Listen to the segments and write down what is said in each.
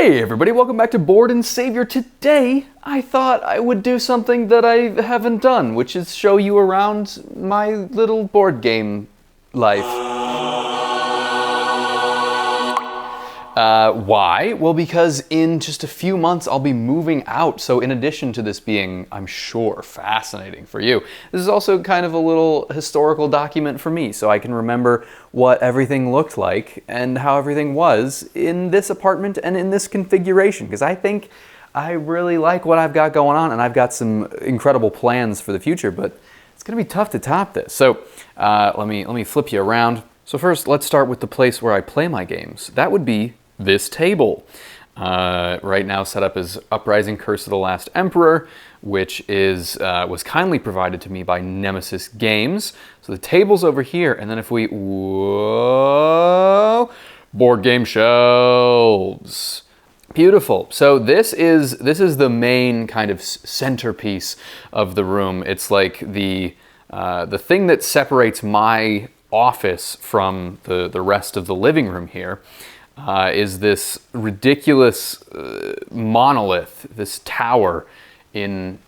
Hey everybody, welcome back to Board and Savior. Today, I thought I would do something that I haven't done, which is show you around my little board game life. Why? Well, because in just a few months I'll be moving out, so in addition to this being, I'm sure, fascinating for you, this is also kind of a little historical document for me, so I can remember what everything looked like and how everything was in this apartment and in this configuration, because I think I really like what I've got going on, and I've got some incredible plans for the future, but it's gonna be tough to top this. So let me flip you around. So first, let's start with the place where I play my games. That would be this table. Right now set up as Uprising Curse of the Last Emperor, which is was kindly provided to me by Nemesis Games. So the table's over here, and then if we, whoa, board game shelves. Beautiful. So this is the main kind of centerpiece of the room. It's like the thing that separates my office from the rest of the living room here. Is this ridiculous monolith, this tower in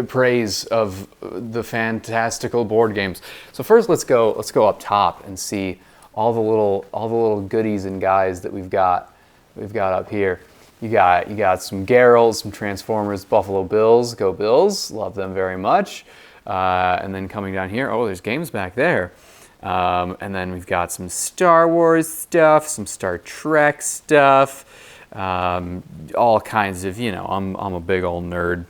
praise of the fantastical board games. So first, let's go up top and see all the little goodies and guys that we've got up here. You got some Gerals, some Transformers, Buffalo Bills. Go Bills! Love them very much. And then coming down here, oh, there's games back there. And then we've got some Star Wars stuff, some Star Trek stuff, all kinds of, you know, I'm a big old nerd.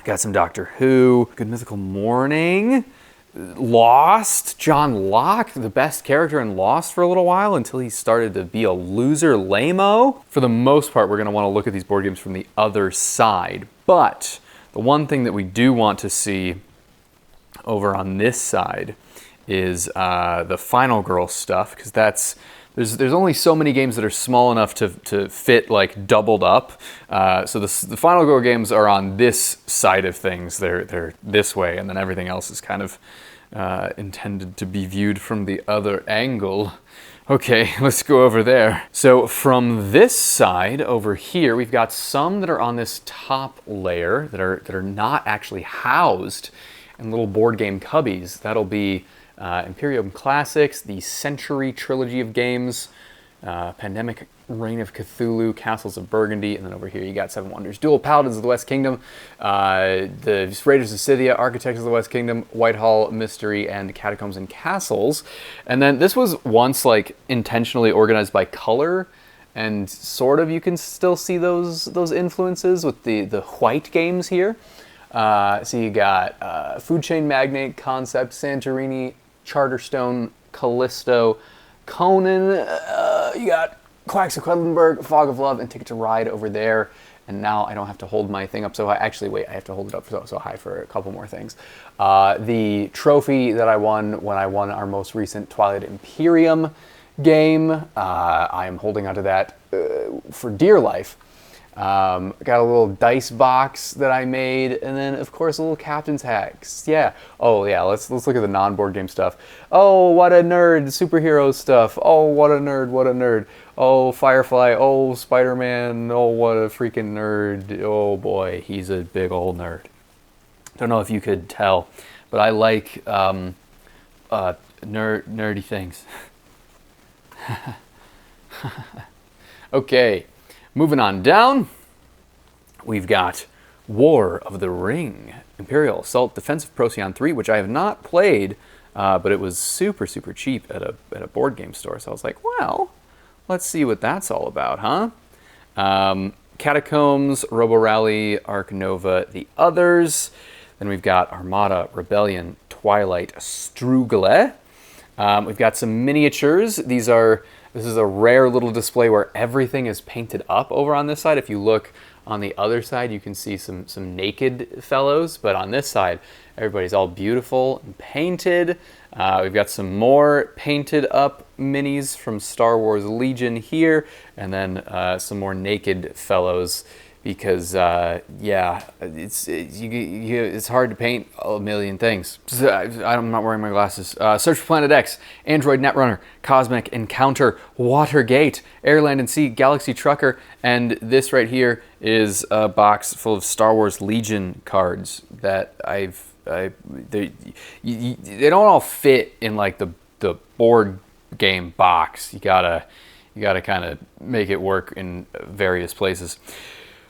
Got some Doctor Who, Good Mythical Morning, Lost, John Locke, the best character in Lost for a little while until he started to be a loser lame-o. For the most part, we're going to want to look at these board games from the other side. But the one thing that we do want to see over on this side is the Final Girl stuff, because there's only so many games that are small enough to fit like doubled up. So the Final Girl games are on this side of things. They're this way, and then everything else is kind of intended to be viewed from the other angle. Okay, let's go over there. So from this side over here, we've got some that are on this top layer that are not actually housed in little board game cubbies. That'll be Imperium Classics, the Century Trilogy of games, Pandemic, Reign of Cthulhu, Castles of Burgundy, and then over here you got Seven Wonders, Dual Paladins of the West Kingdom, the Raiders of Scythia, Architects of the West Kingdom, Whitehall Mystery, and Catacombs and Castles. And then this was once like intentionally organized by color, and sort of you can still see those influences with the white games here. So you got Food Chain Magnate, Concept, Santorini, Charterstone, Callisto, Conan, you got Quacks of Quedlinburg, Fog of Love, and Ticket to Ride over there. And now I don't have to hold my thing up so high. Actually, wait, I have to hold it up so high for a couple more things. The trophy that I won when I won our most recent Twilight Imperium game, I am holding onto that for dear life. Got a little dice box that I made, and then of course a little captain's hacks. Yeah. Oh yeah. Let's look at the non-board game stuff. Oh, what a nerd! Superhero stuff. Oh, what a nerd! What a nerd! Oh, Firefly. Oh, Spider-Man. Oh, what a freaking nerd! Oh boy, he's a big old nerd. Don't know if you could tell, but I like nerdy things. Okay. Moving on down, we've got War of the Ring, Imperial Assault, Defensive Procyon 3, which I have not played, but it was super, super cheap at a board game store. So I was like, well, let's see what that's all about, huh? Catacombs, Robo Rally, Ark Nova, the others. Then we've got Armada, Rebellion, Twilight, Strugle. We've got some miniatures. This is a rare little display where everything is painted up over on this side. If you look on the other side, you can see some naked fellows, but on this side, everybody's all beautiful and painted. We've got some more painted up minis from Star Wars Legion here, and then some more naked fellows because yeah, it's hard to paint a million things. I'm not wearing my glasses. Search for Planet X, Android Netrunner, Cosmic Encounter, Watergate, Air, Land, and Sea, Galaxy Trucker, and this right here is a box full of Star Wars Legion cards that they don't all fit in like the board game box. You gotta kind of make it work in various places.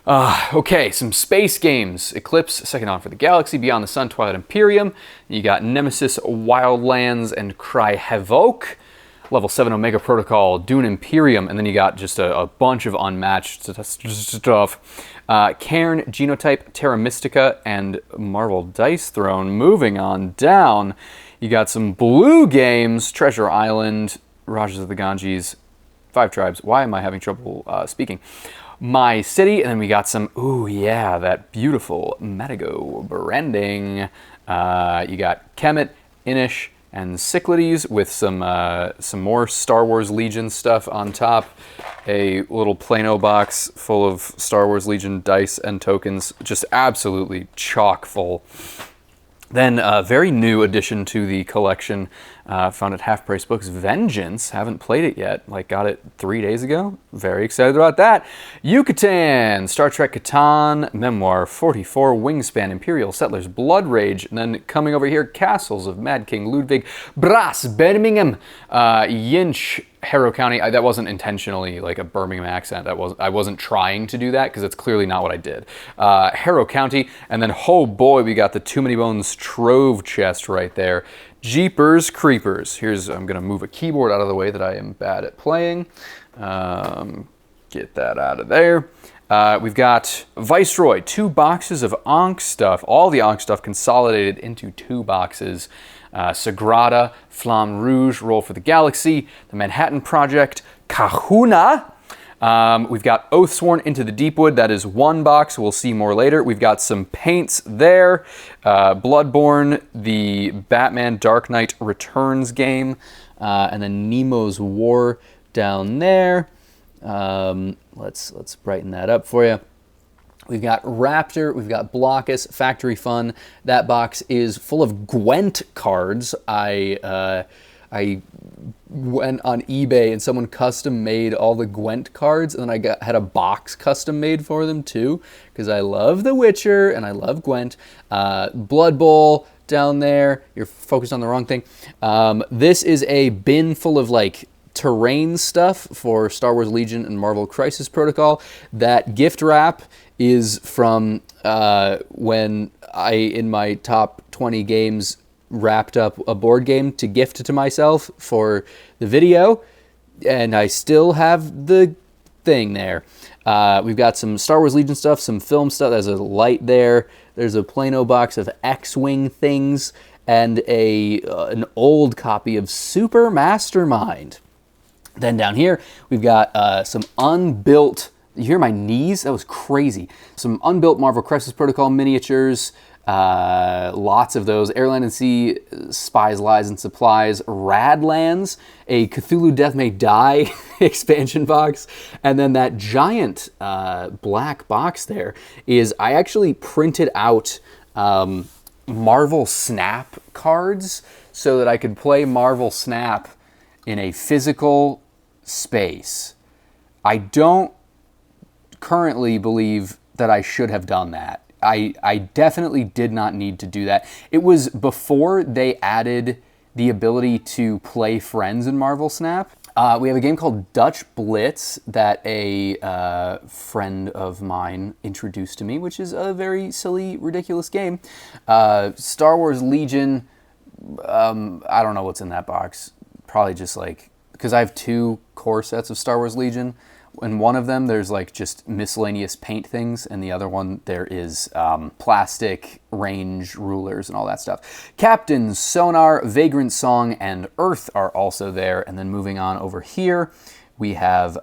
Okay, some space games. Eclipse, Second Dawn for the Galaxy, Beyond the Sun, Twilight Imperium. You got Nemesis, Wildlands, and Cry Havoc. Level 7 Omega Protocol, Dune Imperium, and then you got just a bunch of unmatched stuff. Cairn, Genotype, Terra Mystica, and Marvel Dice Throne. Moving on down, you got some blue games, Treasure Island, Rajas of the Ganges, Five Tribes. Why am I having trouble speaking? My City, and then we got some, ooh yeah, that beautiful Matago branding. You got Kemet, Inish, and Cyclades with some more Star Wars Legion stuff on top. A little Plano box full of Star Wars Legion dice and tokens, just absolutely chock full. Then a very new addition to the collection, found at Half Price Books, Vengeance. Haven't played it yet, like got it 3 days ago. Very excited about that. Yucatan, Star Trek Catan, Memoir 44, Wingspan, Imperial Settlers, Blood Rage, and then coming over here, Castles of Mad King Ludwig, Brass, Birmingham, Yinch, Harrow County. That wasn't intentionally like a Birmingham accent. I wasn't trying to do that because it's clearly not what I did. Harrow County, and then oh boy, we got the Too Many Bones Trove chest right there. Jeepers Creepers. I'm gonna move a keyboard out of the way that I am bad at playing. Get that out of there. We've got Viceroy, 2 boxes of Ankh stuff. All the Ankh stuff consolidated into 2 boxes. Sagrada, Flamme Rouge, Roll for the Galaxy, The Manhattan Project, Kahuna. We've got Oathsworn, Into the Deepwood. That is 1 box. We'll see more later. We've got some paints there. Bloodborne, the Batman Dark Knight Returns game, and then Nemo's War down there. Let's brighten that up for you. We've got Raptor, we've got Blockus, Factory Fun. That box is full of Gwent cards. I went on eBay and someone custom made all the Gwent cards, and then I had a box custom made for them too, because I love The Witcher and I love Gwent. Blood Bowl down there. You're focused on the wrong thing. This is a bin full of like terrain stuff for Star Wars Legion and Marvel Crisis Protocol. That gift wrap is from when I, in my top 20 games, wrapped up a board game to gift to myself for the video, and I still have the thing there. We've got some Star Wars Legion stuff, some film stuff. There's a light there. There's a Plano box of X-Wing things, and an old copy of Super Mastermind. Then down here, we've got some unbuilt. You hear my knees? That was crazy. Some unbuilt Marvel Crisis Protocol miniatures, lots of those. Air, Land, and Sea, Spies, Lies, and Supplies, Radlands, a Cthulhu Death May Die expansion box, and then that giant black box there is, I actually printed out Marvel Snap cards so that I could play Marvel Snap in a physical space. I don't currently believe that I should have done that. I definitely did not need to do that. It was before they added the ability to play friends in Marvel Snap. We have a game called Dutch Blitz that a friend of mine introduced to me, which is a very silly, ridiculous game. Star Wars Legion, I don't know what's in that box. Probably just like, because I have 2 core sets of Star Wars Legion. In one of them, there's like just miscellaneous paint things, and the other one, there is plastic range rulers and all that stuff. Captains, Sonar, Vagrant Song, and Earth are also there. And then moving on over here, we have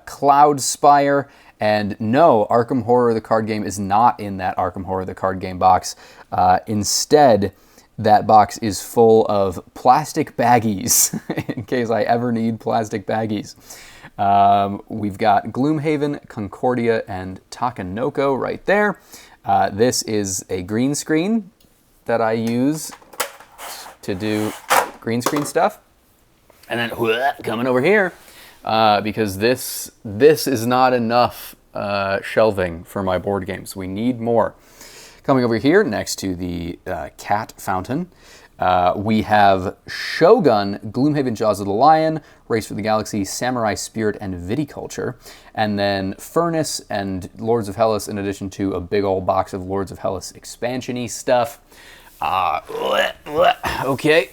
Cloud Spire. And no, Arkham Horror, the card game, is not in that Arkham Horror, the card game box. Instead, that box is full of plastic baggies, in case I ever need plastic baggies. We've got Gloomhaven, Concordia, and Takanoko right there. This is a green screen that I use to do green screen stuff. And then coming over here, because this is not enough shelving for my board games. We need more. Coming over here next to the cat fountain, we have Shogun, Gloomhaven, Jaws of the Lion, Race for the Galaxy, Samurai Spirit, and Viticulture. And then Furnace and Lords of Hellas, in addition to a big old box of Lords of Hellas expansion-y stuff. Okay,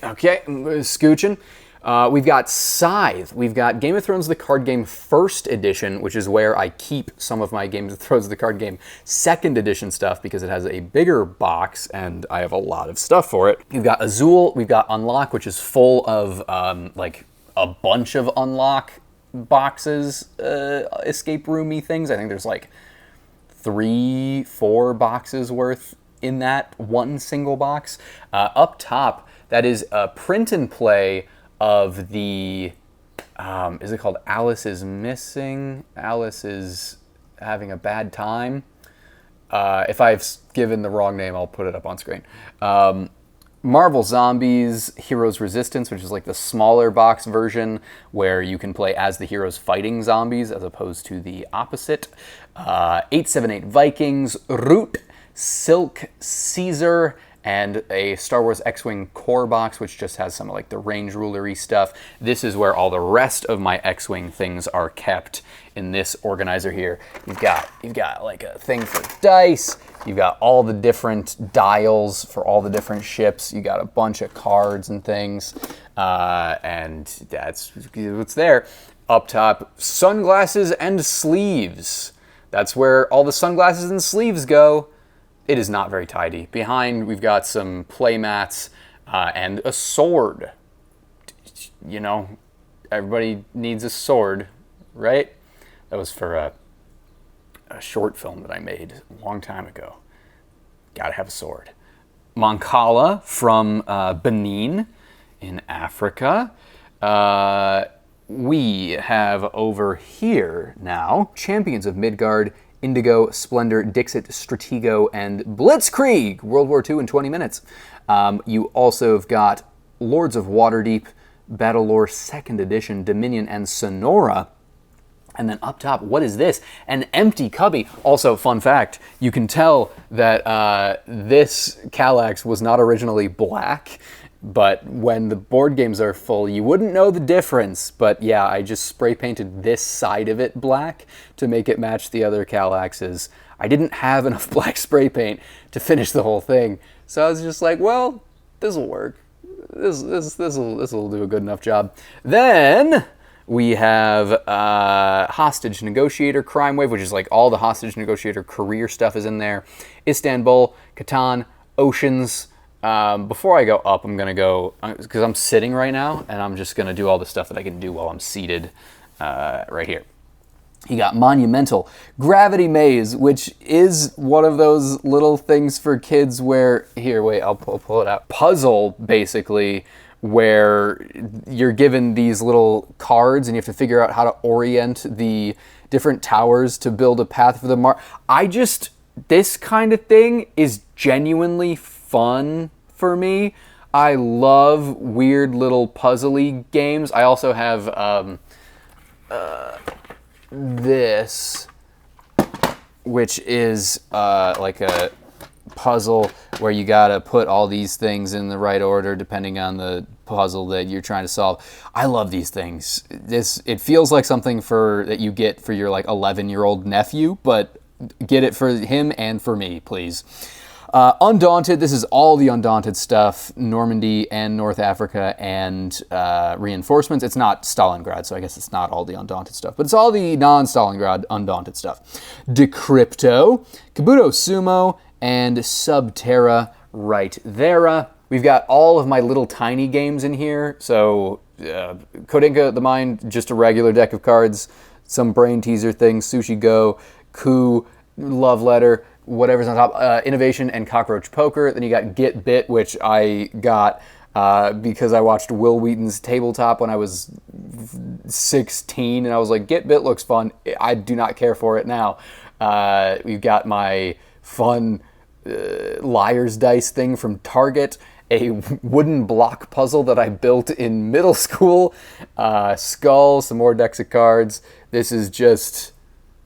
scooching. We've got Scythe. We've got Game of Thrones The Card Game First Edition, which is where I keep some of my Game of Thrones The Card Game Second Edition stuff because it has a bigger box and I have a lot of stuff for it. We've got Azul. We've got Unlock, which is full of like a bunch of Unlock boxes, escape roomy things. I think there's like 3-4 boxes worth in that one single box. Up top, that is a print and play of the, is it called Alice is Missing? Alice is Having a Bad Time? If I've given the wrong name, I'll put it up on screen. Marvel Zombies, Heroes Resistance, which is like the smaller box version where you can play as the heroes fighting zombies as opposed to the opposite. 878 Vikings, Root, Silk, Caesar, and a Star Wars X-Wing core box, which just has some of like the range rulery stuff. This is where all the rest of my X-Wing things are kept in this organizer here. You've got like a thing for dice. You've got all the different dials for all the different ships. You got a bunch of cards and things, and that's what's there. Up top, sunglasses and sleeves. That's where all the sunglasses and sleeves go. It is not very tidy. Behind, we've got some play mats and a sword. You know, everybody needs a sword, right? That was for a short film that I made a long time ago. Gotta have a sword. Mancala from Benin in Africa. We have over here now Champions of Midgard, Indigo, Splendor, Dixit, Stratego, and Blitzkrieg, World War II in 20 minutes. You also have got Lords of Waterdeep, Battlelore 2nd Edition, Dominion, and Sonora. And then up top, what is this? An empty cubby. Also, fun fact, you can tell that this Kallax was not originally black, but when the board games are full, you wouldn't know the difference. But yeah, I just spray painted this side of it black to make it match the other Kallaxes. I didn't have enough black spray paint to finish the whole thing, so I was just like, well, this'll work. This'll do a good enough job. Then we have Hostage Negotiator Crime Wave, which is like all the Hostage Negotiator career stuff is in there. Istanbul, Catan, Oceans. Before I go up, I'm going to go, because I'm sitting right now, and I'm just going to do all the stuff that I can do while I'm seated right here. You got Monumental, Gravity Maze, which is one of those little things for kids where, here, wait, I'll pull it out. Puzzle, basically, where you're given these little cards and you have to figure out how to orient the different towers to build a path for the this kind of thing is genuinely fun for me. I love weird little puzzly games. I also have this, which is like a puzzle where you gotta put all these things in the right order depending on the puzzle that you're trying to solve. I love these things. It feels like something that you get for your like 11-year-old nephew, but get it for him and for me, please. Undaunted, this is all the Undaunted stuff, Normandy and North Africa and reinforcements. It's not Stalingrad, so I guess it's not all the Undaunted stuff, but it's all the non-Stalingrad Undaunted stuff. Decrypto, Kabuto Sumo, and Subterra right there. We've got all of my little tiny games in here. So Kodinka the Mind, just a regular deck of cards, some brain teaser things, Sushi Go, Coup, Love Letter, whatever's on top, Innovation and Cockroach Poker. Then you got Get Bit, which I got because I watched Will Wheaton's Tabletop when I was 16, and I was like, Get Bit looks fun. I do not care for it now. We've got my fun Liar's Dice thing from Target, a wooden block puzzle that I built in middle school, Skull, some more decks of cards. This is just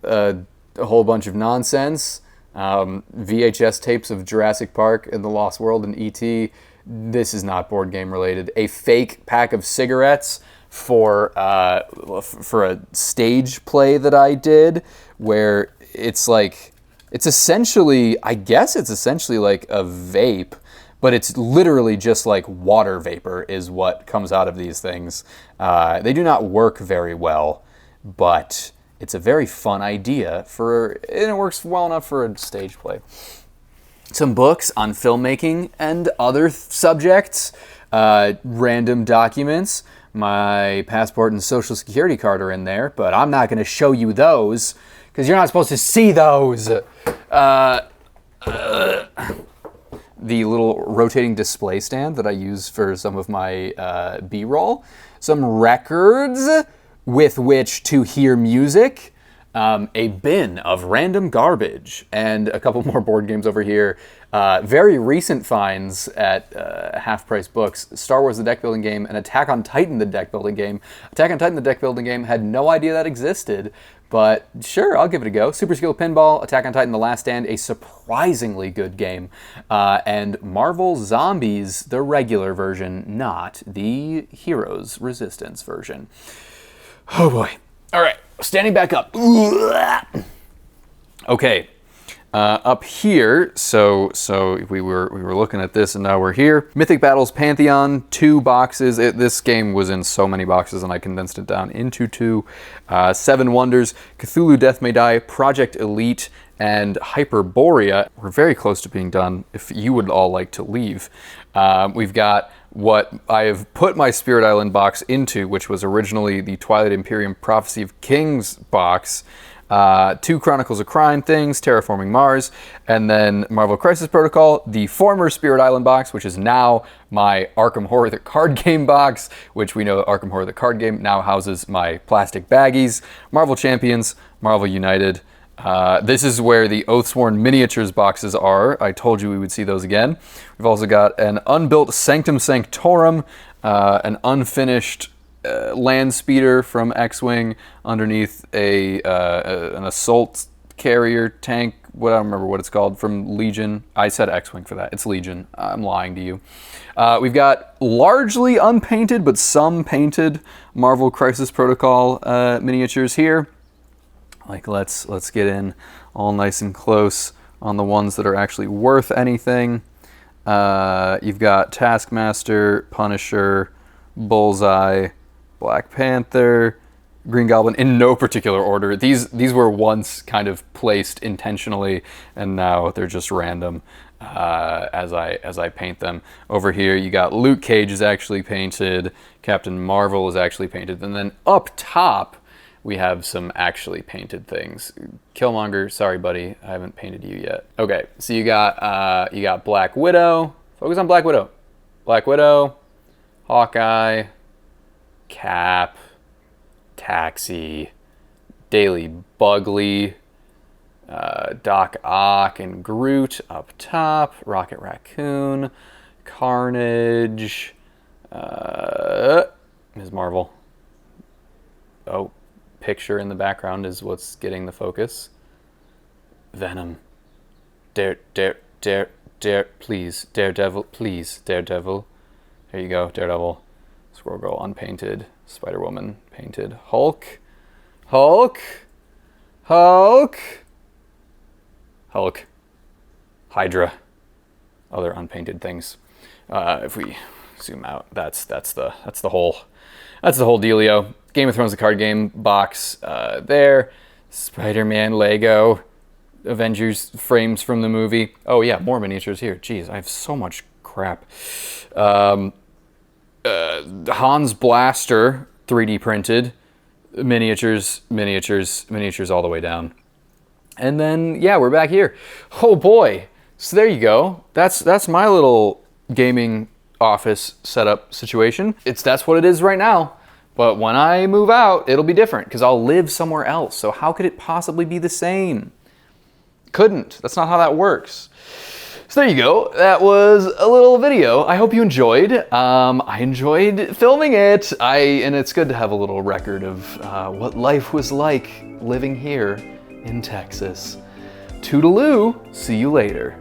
a whole bunch of nonsense. VHS tapes of Jurassic Park and The Lost World and E.T. This is not board game related. A fake pack of cigarettes for a stage play that I did, where it's essentially like a vape, but it's literally just like water vapor is what comes out of these things. They do not work very well, but it's a very fun idea and it works well enough for a stage play. Some books on filmmaking and other subjects, random documents. My passport and social security card are in there, but I'm not going to show you those because you're not supposed to see those. The little rotating display stand that I use for some of my B-roll. Some records with which to hear music. A bin of random garbage, and a couple more board games over here. Very recent finds at half-price books. Star Wars the deck building game and Attack on Titan the deck building game. Attack on Titan the deck building game, had no idea that existed, but sure, I'll give it a go. Super Skill Pinball, Attack on Titan The Last Stand, a surprisingly good game. And Marvel Zombies, the regular version, not the Heroes Resistance version. Oh boy. All right, standing back up. Okay, up here. So we were looking at this, and now we're here. Mythic Battles Pantheon, 2 boxes. This game was in so many boxes, and I condensed it down into 2. 7 Wonders, Cthulhu Death May Die, Project Elite, and Hyperborea. We're very close to being done. If you would all like to leave, we've got what I have put my Spirit Island box into, which was originally the Twilight Imperium Prophecy of Kings box, 2 Chronicles of Crime things, Terraforming Mars, and then Marvel Crisis Protocol, the former Spirit Island box, which is now my Arkham Horror the card game box, which we know Arkham Horror the card game now houses my plastic baggies, Marvel Champions, Marvel United. This is where the Oathsworn Miniatures boxes are. I told you we would see those again. We've also got an unbuilt Sanctum Sanctorum, an unfinished land speeder from X-Wing underneath an assault carrier tank. I don't remember what it's called, from Legion. I said X-Wing for that. It's Legion. I'm lying to you. We've got largely unpainted, but some painted Marvel Crisis Protocol miniatures here. Like, let's get in all nice and close on the ones that are actually worth anything. You've got Taskmaster, Punisher, Bullseye, Black Panther, Green Goblin, in no particular order. These were once kind of placed intentionally, and now they're just random as I paint them. Over here, you got Luke Cage is actually painted, Captain Marvel is actually painted, and then up top, we have some actually painted things. Killmonger, sorry buddy, I haven't painted you yet. Okay, so you got Black Widow. Focus on Black Widow. Black Widow, Hawkeye, Cap, Taxi, Daily Bugley, Doc Ock and Groot up top, Rocket Raccoon, Carnage, Ms. Marvel. Oh, picture in the background is what's getting the focus. Venom. Please, Daredevil, please, Daredevil. There you go, Daredevil. Squirrel Girl unpainted, Spider-Woman painted, Hulk, Hydra, other unpainted things. If we zoom out, that's the whole dealio. Game of Thrones, the card game box there. Spider-Man, Lego, Avengers frames from the movie. Oh yeah, more miniatures here. Jeez, I have so much crap. Hans Blaster, 3D printed. Miniatures all the way down. And then, yeah, we're back here. Oh boy. So there you go. That's my little gaming office setup situation. That's what it is right now. But when I move out, it'll be different because I'll live somewhere else. So how could it possibly be the same? Couldn't. That's not how that works. So there you go. That was a little video. I hope you enjoyed. I enjoyed filming it. And it's good to have a little record of what life was like living here in Texas. Toodaloo. See you later.